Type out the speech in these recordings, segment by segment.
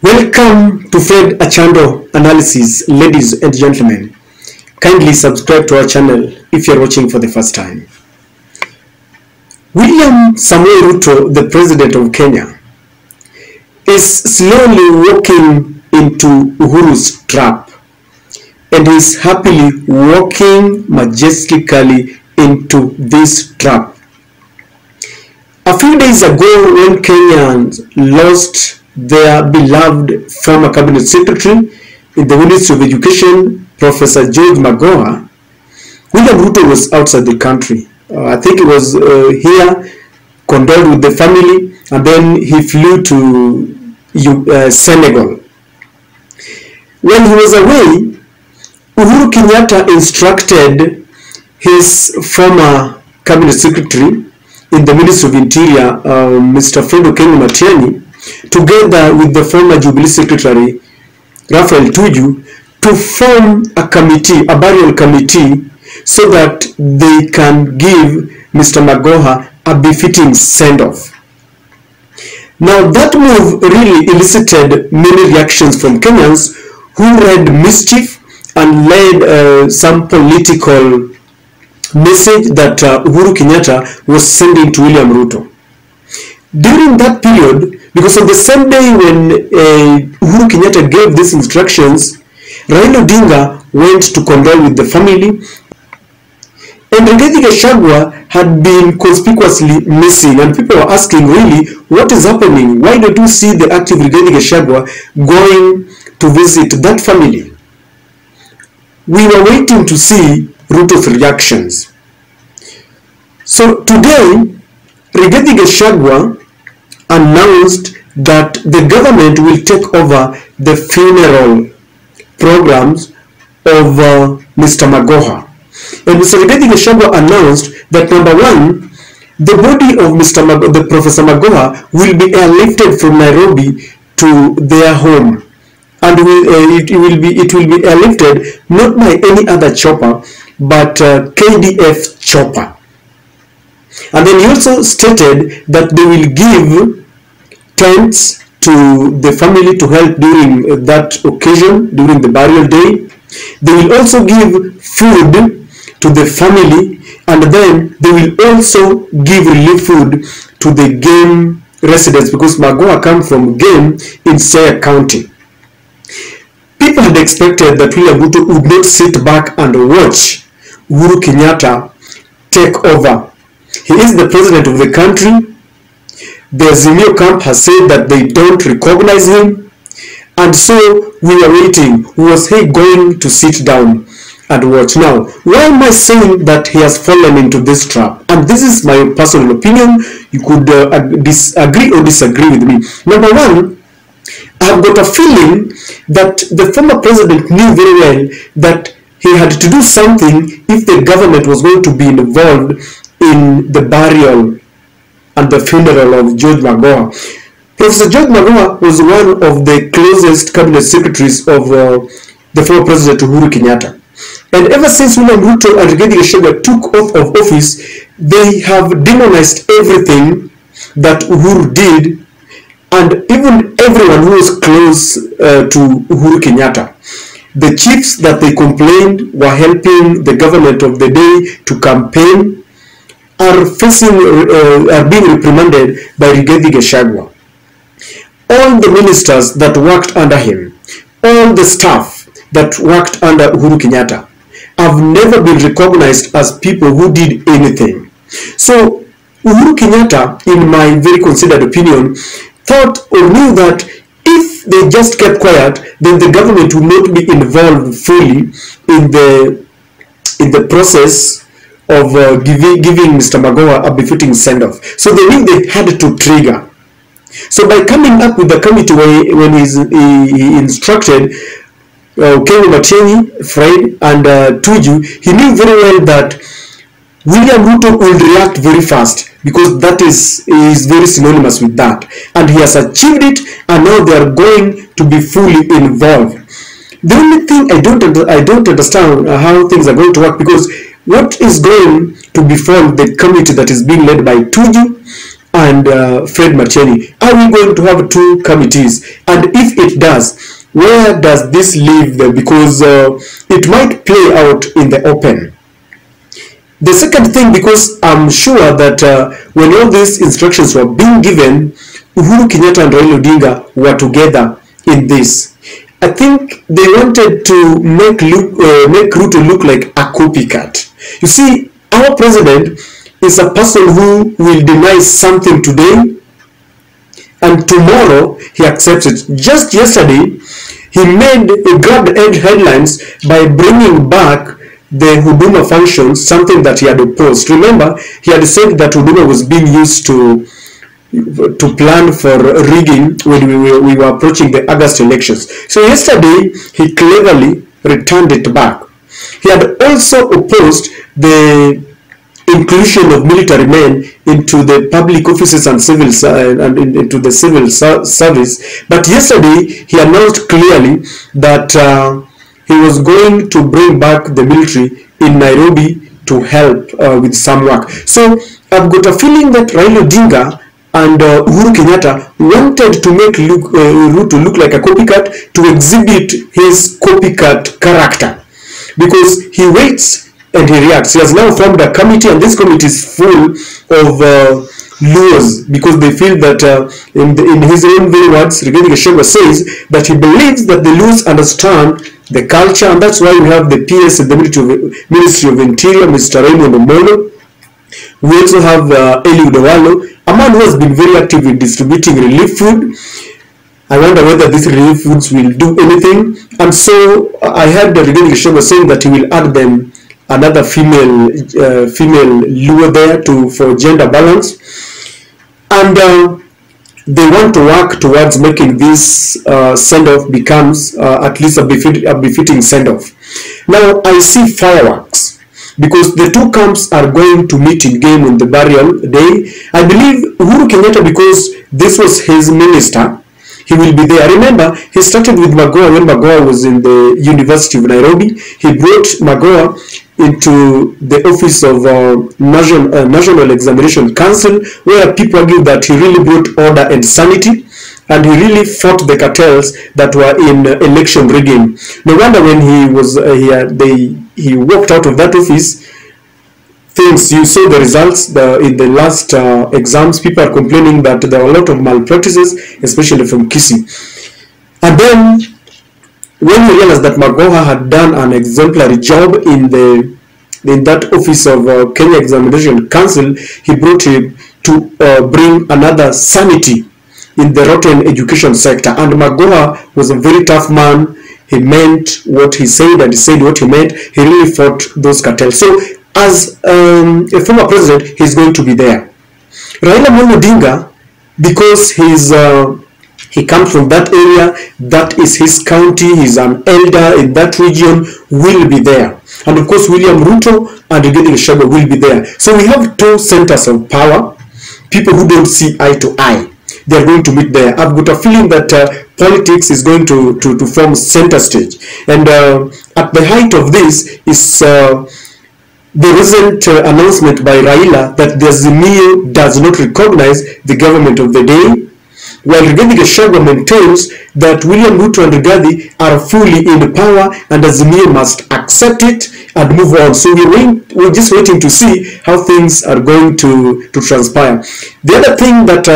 Welcome to Fred Achando Analysis, ladies and gentlemen. Kindly subscribe to our channel if you're watching for the first time. William Samoei Ruto, the president of Kenya, is slowly walking into Uhuru's trap and is happily walking majestically into this trap. A few days ago, when Kenyans lost their beloved former cabinet secretary in the Ministry of Education, Professor George Magoha, William Ruto was outside the country. I think he was here, condoled with the family, and then he flew to Senegal. When he was away, Uhuru Kenyatta instructed his former cabinet secretary in the Ministry of Interior, Mr. Fredo Matiang'i, together with the former Jubilee Secretary, Raphael Tuju, to form a committee, a burial committee, so that they can give Mr. Magoha a befitting send-off. Now that move really elicited many reactions from Kenyans who read mischief and led some political message that Uhuru Kenyatta was sending to William Ruto. During that period, because on the same day when Uhuru Kenyatta gave these instructions, Raila Odinga went to condole with the family, and Rigathi Gachagua had been conspicuously missing, and people were asking, really, what is happening? Why don't you see the active Rigathi Gachagua going to visit that family? We were waiting to see Ruto's reactions. So today, Rigathi Gachagua announced that the government will take over the funeral programs of Mr. Magoha. And Mr. Rigathi Gachagua announced that, number one, the body of the Professor Magoha will be airlifted from Nairobi to their home. And it will be airlifted not by any other chopper, but KDF chopper. And then he also stated that they will give tents to the family to help during that occasion, during the burial day. They will also give food to the family, and then they will also give relief food to the Game residents, because Magoha comes from Game in Siaya County. People had expected that William Ruto would not sit back and watch Uhuru Kenyatta take over. He is the president of the country. The Azimio camp has said that they don't recognize him, and so we are waiting. Was he going to sit down and watch? Now, why am I saying that he has fallen into this trap? And this is my personal opinion. You could agree or disagree with me. Number one, I've got a feeling that the former president knew very well that he had to do something if the government was going to be involved in the burial and the funeral of George Magoha. Professor George Magoha was one of the closest cabinet secretaries of the former president Uhuru Kenyatta. And ever since William Ruto and Rigathi Gachagua took oath of office, they have demonized everything that Uhuru did, and even everyone who was close to Uhuru Kenyatta. The chiefs that they complained were helping the government of the day to campaign are being reprimanded by Rigathi Gachagua. All the ministers that worked under him, all the staff that worked under Uhuru Kenyatta, have never been recognized as people who did anything. So Uhuru Kenyatta, in my very considered opinion, thought or knew that if they just kept quiet, then the government would not be involved fully in the process of giving Mr. Magoha a befitting send-off. So they knew they had to trigger. So by coming up with the committee when he instructed Matiang'i, Fred, and Tuju, he knew very well that William Ruto will react very fast, because that is very synonymous with that. And he has achieved it, and now they are going to be fully involved. The only thing I don't understand how things are going to work, because what is going to befall the committee that is being led by Tuju and Fred Matiang'i? Are we going to have two committees? And if it does, where does this leave them? Because it might play out in the open. The second thing, because I'm sure that when all these instructions were being given, Uhuru Kenyatta and Raila Odinga were together in this. I think they wanted to make Ruto look like a copycat. You see, our president is a person who will deny something today and tomorrow he accepts it. Just yesterday, he grabbed headlines by bringing back the Huduma functions, something that he had opposed. Remember, he had said that Huduma was being used to plan for rigging when we were approaching the August elections. So yesterday, he cleverly returned it back. He had also opposed the inclusion of military men into the public offices and into the civil service. But yesterday, he announced clearly that he was going to bring back the military in Nairobi to help with some work. So I've got a feeling that Raila Odinga and Uhuru Kenyatta wanted to make Ruto look like a copycat, to exhibit his copycat character, because he waits and he reacts. He has now formed a committee, and this committee is full of Luos, because they feel that in his own very words, Rigathi Gachagua says that he believes that the Luos understand the culture, and that's why we have the PS in the Ministry of Interior, Mr. Raymond Omolo. We also have Eliud Owalo, a man who has been very active in distributing relief food. I wonder whether these relief foods will do anything. And so I heard Rigathi Gachagua saying that he will add them another female Luo there for gender balance. And they want to work towards making this send-off becomes at least a befitting send-off. Now I see fireworks, because the two camps are going to meet in game on the burial day. I believe Uhuru Kenyatta, because this was his minister, he will be there. Remember, he started with Magoha when Magoha was in the University of Nairobi. He brought Magoha into the office of National Examination Council, where people argue that he really brought order and sanity, and he really fought the cartels that were in election rigging. No wonder when he walked out of that office, you saw the results in the last exams. People are complaining that there were a lot of malpractices, especially from Kisii. And then when he realized that Magoha had done an exemplary job in that office of Kenya Examination Council, he brought him to bring another sanity in the rotten education sector. And Magoha was a very tough man. He meant what he said, and he said what he meant. He really fought those cartels. So as a former president, he's going to be there. Raila Odinga, because he comes from that area, that is his county, he's an elder in that region, will be there. And of course, William Ruto and Rigathi Gachagua will be there. So we have two centers of power, people who don't see eye to eye. They are going to meet there. I've got a feeling that politics is going to form center stage. And at the height of this is the recent announcement by Raila that the Azimio does not recognize the government of the day, while Rigathi Gachagua maintains that William Ruto and Rigathi are fully in power and Azimio must accept it and move on. So we're just waiting to see how things are going to transpire. The other thing that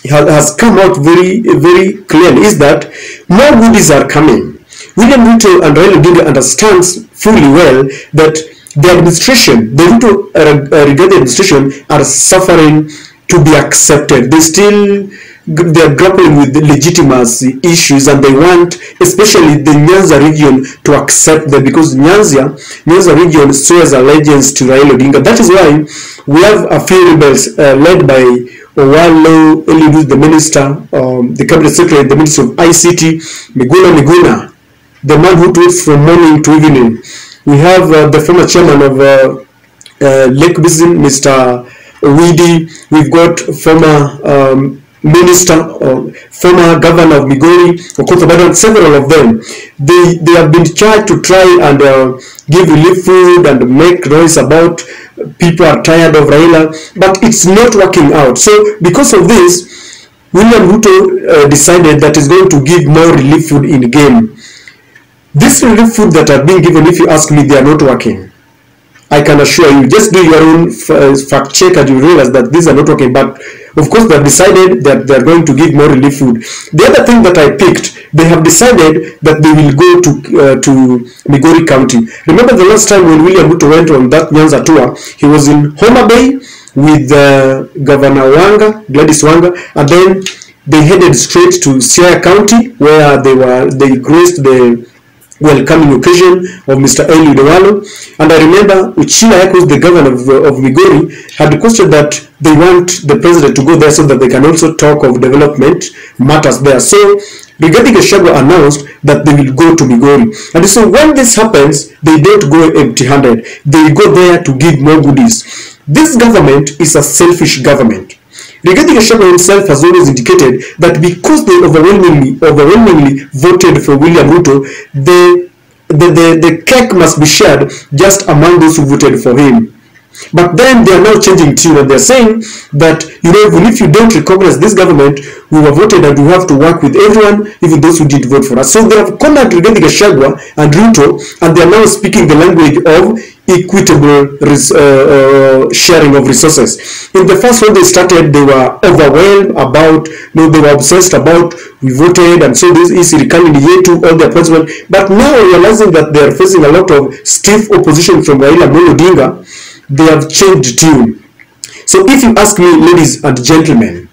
has come out very, very clearly is that more goodies are coming. William Ruto and Raila Odinga understands fully well that the administration, the Ruto-Rigathi administration, are suffering to be accepted. They are grappling with the legitimacy issues, and they want, especially the Nyanza region, to accept them, because Nyanza region swears allegiance to Raila Odinga. That is why we have a few rebels led by Owalo, Eliud, the minister, the cabinet secretary, the minister of ICT, Miguna, the man who tweets from morning to evening. We have the former chairman of Lake Basin, Mr. Owidi. We've got former minister or former governor of Migori, and several of them, they have been charged to try and give relief food and make noise about people are tired of Raila, but it's not working out. So because of this, William Ruto decided that he's going to give more relief food in game. This relief food that are being given, if you ask me, they are not working. I can assure you, just do your own fact check and you realize that these are not working. But of course, they have decided that they are going to give more relief food. The other thing that I picked, they have decided that they will go to Migori County. Remember the last time when William Ruto went on that Nyanza tour, he was in Homa Bay with Governor Gladys Wanga, and then they headed straight to Siaya County, where they graced the welcoming occasion of Mr. Eli Dewalo. And I remember Uchila Ekos, the governor of Migori, had requested that they want the president to go there so that they can also talk of development matters there. So Rigathi Gachagua announced that they will go to Migori. And so when this happens, they don't go empty-handed. They go there to give more goodies. This government is a selfish government. Rigathi Gachagua himself has always indicated that because they overwhelmingly voted for William Ruto, the cake must be shared just among those who voted for him. But then they are now changing tune and they're saying that, even if you don't recognize this government, we were voted and we have to work with everyone, even those who did vote for us. So they have cornered Rigathi Gachagua and Ruto, and they are now speaking the language of equitable sharing of resources. In the first one they started, they were overwhelmed about, they were obsessed about, we voted, and so this is recurring to all their principles. But now realizing that they are facing a lot of stiff opposition from Raila Odinga, they have changed tune. So if you ask me, ladies and gentlemen,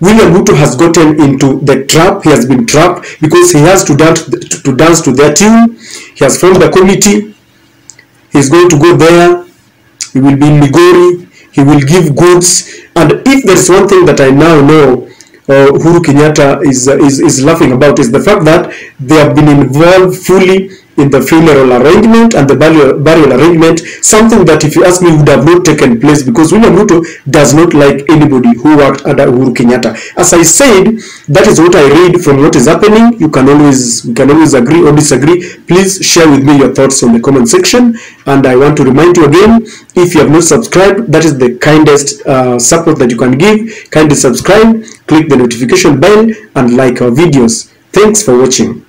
William Ruto has gotten into the trap. He has been trapped because he has to dance to their tune. He has formed a committee. He's going to go there. He will be in Migori. He will give goods. And if there's one thing that I now know Uhuru Kenyatta is laughing about, is the fact that they have been involved fully in the funeral arrangement and the burial arrangement, something that, if you ask me, would have not taken place because William Ruto does not like anybody who worked under Uhuru Kenyatta. As I said, that is what I read from what is happening. We can always agree or disagree. Please share with me your thoughts on the comment section. And I want to remind you again, if you have not subscribed, that is the kindest support that you can give. Kindly subscribe, click the notification bell, and like our videos. Thanks for watching.